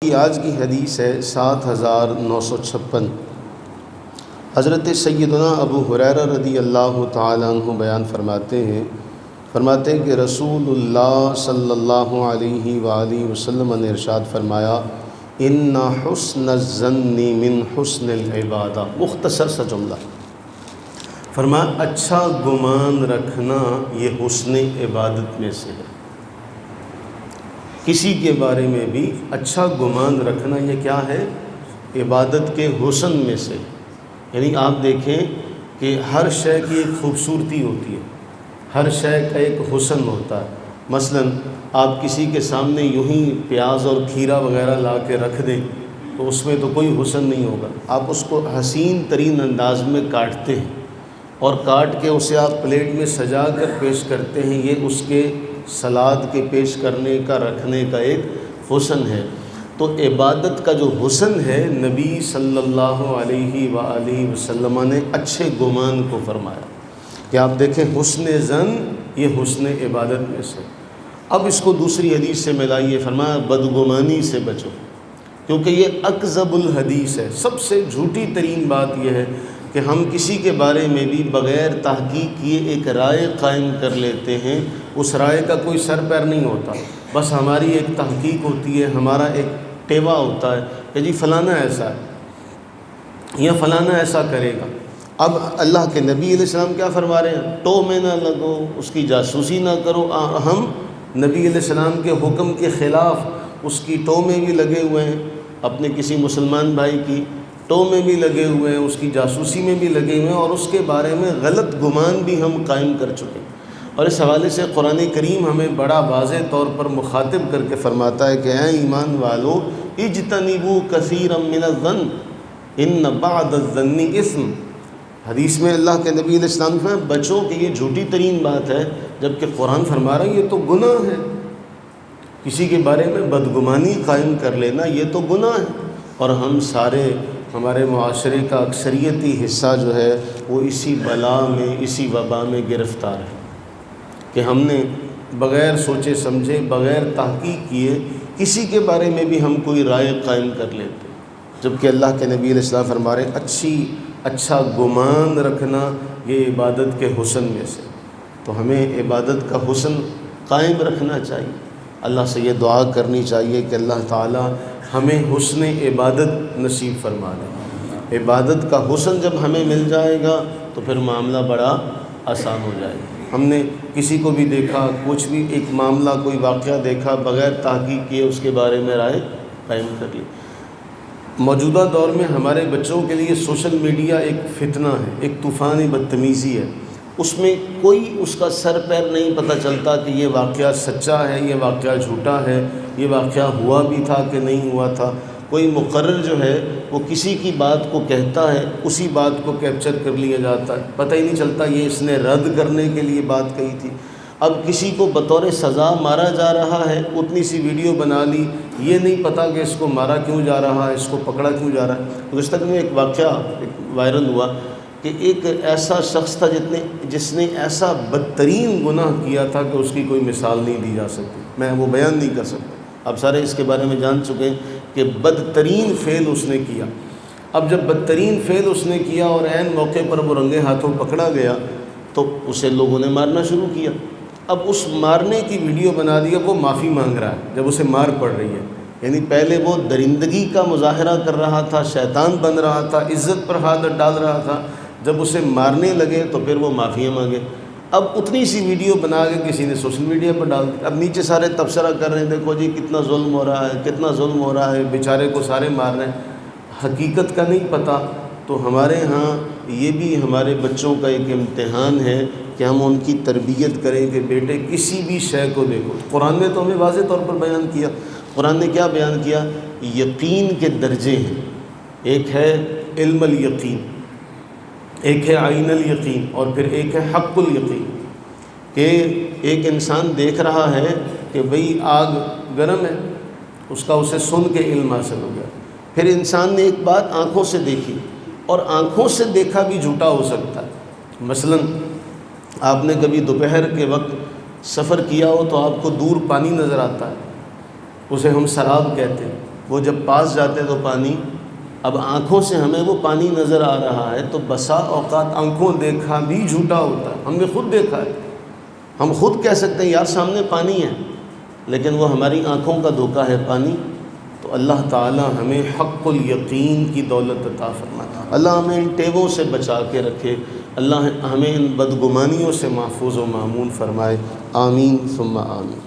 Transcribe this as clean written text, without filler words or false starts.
آج کی حدیث ہے 7956۔ حضرت سیدنا ابو ہریرہ رضی اللہ تعالیٰ عنہ بیان فرماتے ہیں کہ رسول اللہ صلی اللہ علیہ وآلہ وسلم نے ارشاد فرمایا، ان حسن الظن من حسن العبادہ۔ مختصر سا جملہ فرمایا، اچھا گمان رکھنا یہ حسن عبادت میں سے ہے۔ کسی کے بارے میں بھی اچھا گمان رکھنا یہ کیا ہے؟ عبادت کے حسن میں سے۔ یعنی آپ دیکھیں کہ ہر شے کی ایک خوبصورتی ہوتی ہے، ہر شے کا ایک حسن ہوتا ہے۔ مثلا آپ کسی کے سامنے یوں ہی پیاز اور کھیرا وغیرہ لا کے رکھ دیں تو اس میں تو کوئی حسن نہیں ہوگا۔ آپ اس کو حسین ترین انداز میں کاٹتے ہیں اور کاٹ کے اسے آپ پلیٹ میں سجا کر پیش کرتے ہیں، یہ اس کے سلاد کے پیش کرنے کا، رکھنے کا ایک حسن ہے۔ تو عبادت کا جو حسن ہے، نبی صلی اللہ علیہ وآلہ وسلم نے اچھے گمان کو فرمایا کہ آپ دیکھیں حسن ظن یہ حسن عبادت میں سے۔ اب اس کو دوسری حدیث سے ملائیے، فرمایا بدگمانی سے بچو، کیونکہ یہ اکذب الحدیث ہے۔ سب سے جھوٹی ترین بات یہ ہے کہ ہم کسی کے بارے میں بھی بغیر تحقیق کیے ایک رائے قائم کر لیتے ہیں۔ اس رائے کا کوئی سر پیر نہیں ہوتا، بس ہماری ایک تحقیق ہوتی ہے، ہمارا ایک ٹیوا ہوتا ہے کہ جی فلانا ایسا ہے یا فلانا ایسا کرے گا۔ اب اللہ کے نبی علیہ السلام کیا فرما رہے ہیں؟ ٹو میں نہ لگو، اس کی جاسوسی نہ کرو۔ ہم نبی علیہ السلام کے حکم کے خلاف اس کی ٹو میں بھی لگے ہوئے ہیں، اپنے کسی مسلمان بھائی کی ٹو میں بھی لگے ہوئے ہیں، اس کی جاسوسی میں بھی لگے ہوئے ہیں، اور اس کے بارے میں غلط گمان بھی ہم قائم کر چکے ہیں۔ اور اس حوالے سے قرآن کریم ہمیں بڑا واضح طور پر مخاطب کر کے فرماتا ہے کہ اے ایمان والو، اجتنبوا کثیرا من الظن ان بعض الظن اثم۔ حدیث میں اللہ کے نبی علیہ السلام نے بچو کہ یہ جھوٹی ترین بات ہے، جبکہ قرآن فرما رہا ہے یہ تو گناہ ہے۔ کسی کے بارے میں بدگمانی قائم کر لینا یہ تو گناہ ہے، اور ہم سارے، ہمارے معاشرے کا اکثریتی حصہ جو ہے وہ اسی بلا میں، اسی وبا میں گرفتار ہے کہ ہم نے بغیر سوچے سمجھے، بغیر تحقیق کیے کسی کے بارے میں بھی ہم کوئی رائے قائم کر لیتے، جبکہ اللہ کے نبی علیہ السلام فرما رہے ہیں اچھا گمان رکھنا یہ عبادت کے حسن میں سے۔ تو ہمیں عبادت کا حسن قائم رکھنا چاہیے، اللہ سے یہ دعا کرنی چاہیے کہ اللہ تعالی ہمیں حسن عبادت نصیب فرما دے۔ عبادت کا حسن جب ہمیں مل جائے گا تو پھر معاملہ بڑا آسان ہو جائے گا۔ ہم نے کسی کو بھی دیکھا، کچھ بھی ایک معاملہ، کوئی واقعہ دیکھا، بغیر تحقیق کیے اس کے بارے میں رائے قائم کر لی۔ موجودہ دور میں ہمارے بچوں کے لیے سوشل میڈیا ایک فتنہ ہے، ایک طوفان بدتمیزی ہے۔ اس میں کوئی اس کا سر پیر نہیں پتہ چلتا کہ یہ واقعہ سچا ہے، یہ واقعہ جھوٹا ہے، یہ واقعہ ہوا بھی تھا کہ نہیں ہوا تھا۔ کوئی مقرر جو ہے وہ کسی کی بات کو کہتا ہے، اسی بات کو کیپچر کر لیا جاتا ہے، پتہ ہی نہیں چلتا یہ اس نے رد کرنے کے لیے بات کہی تھی۔ اب کسی کو بطور سزا مارا جا رہا ہے، اتنی سی ویڈیو بنا لی، یہ نہیں پتہ کہ اس کو مارا کیوں جا رہا ہے، اس کو پکڑا کیوں جا رہا ہے۔ گزشتہ میں ایک واقعہ وائرل ہوا کہ ایک ایسا شخص تھا جس نے ایسا بدترین گناہ کیا تھا کہ اس کی کوئی مثال نہیں دی جا سکتی، میں وہ بیان نہیں کر سکتا۔ اب سارے اس کے بارے میں جان چکے ہیں کہ بدترین فعل اس نے کیا۔ اب جب بدترین فعل اس نے کیا اور عین موقع پر وہ رنگے ہاتھوں پکڑا گیا تو اسے لوگوں نے مارنا شروع کیا۔ اب اس مارنے کی ویڈیو بنا دی، وہ معافی مانگ رہا ہے جب اسے مار پڑ رہی ہے۔ یعنی پہلے وہ درندگی کا مظاہرہ کر رہا تھا، شیطان بن رہا تھا، عزت پر ہاتھ ڈال رہا تھا، جب اسے مارنے لگے تو پھر وہ معافیاں مانگے۔ اب اتنی سی ویڈیو بنا کے کسی نے سوشل میڈیا پر ڈال دی۔ اب نیچے سارے تبصرہ کر رہے ہیں، دیکھو جی کتنا ظلم ہو رہا ہے، کتنا ظلم ہو رہا ہے، بیچارے کو سارے مار رہے ہیں۔ حقیقت کا نہیں پتہ۔ تو ہمارے ہاں یہ بھی ہمارے بچوں کا ایک امتحان ہے کہ ہم ان کی تربیت کریں کہ بیٹے کسی بھی شے کو دیکھو۔ قرآن نے تو ہمیں واضح طور پر بیان کیا۔ قرآن نے کیا بیان کیا؟ یقین کے درجے ہیں، ایک ہے علم الیقین، ایک ہے عین الیقین، اور پھر ایک ہے حق الیقین۔ کہ ایک انسان دیکھ رہا ہے کہ بھئی آگ گرم ہے، اس کا اسے سن کے علم حاصل ہو گیا۔ پھر انسان نے ایک بات آنکھوں سے دیکھی، اور آنکھوں سے دیکھا بھی جھوٹا ہو سکتا ہے۔ مثلا آپ نے کبھی دوپہر کے وقت سفر کیا ہو تو آپ کو دور پانی نظر آتا ہے، اسے ہم سراب کہتے ہیں۔ وہ جب پاس جاتے تو پانی، اب آنکھوں سے ہمیں وہ پانی نظر آ رہا ہے، تو بسا اوقات آنکھوں دیکھا بھی جھوٹا ہوتا ہے۔ ہم نے خود دیکھا ہے، ہم خود کہہ سکتے ہیں یار سامنے پانی ہے، لیکن وہ ہماری آنکھوں کا دھوکہ ہے پانی۔ تو اللہ تعالی ہمیں حق الیقین کی دولت عطا فرمائے، اللہ ہمیں ان ٹیبوں سے بچا کے رکھے، اللہ ہمیں ان بدگمانیوں سے محفوظ و مامون فرمائے، آمین ثم آمین۔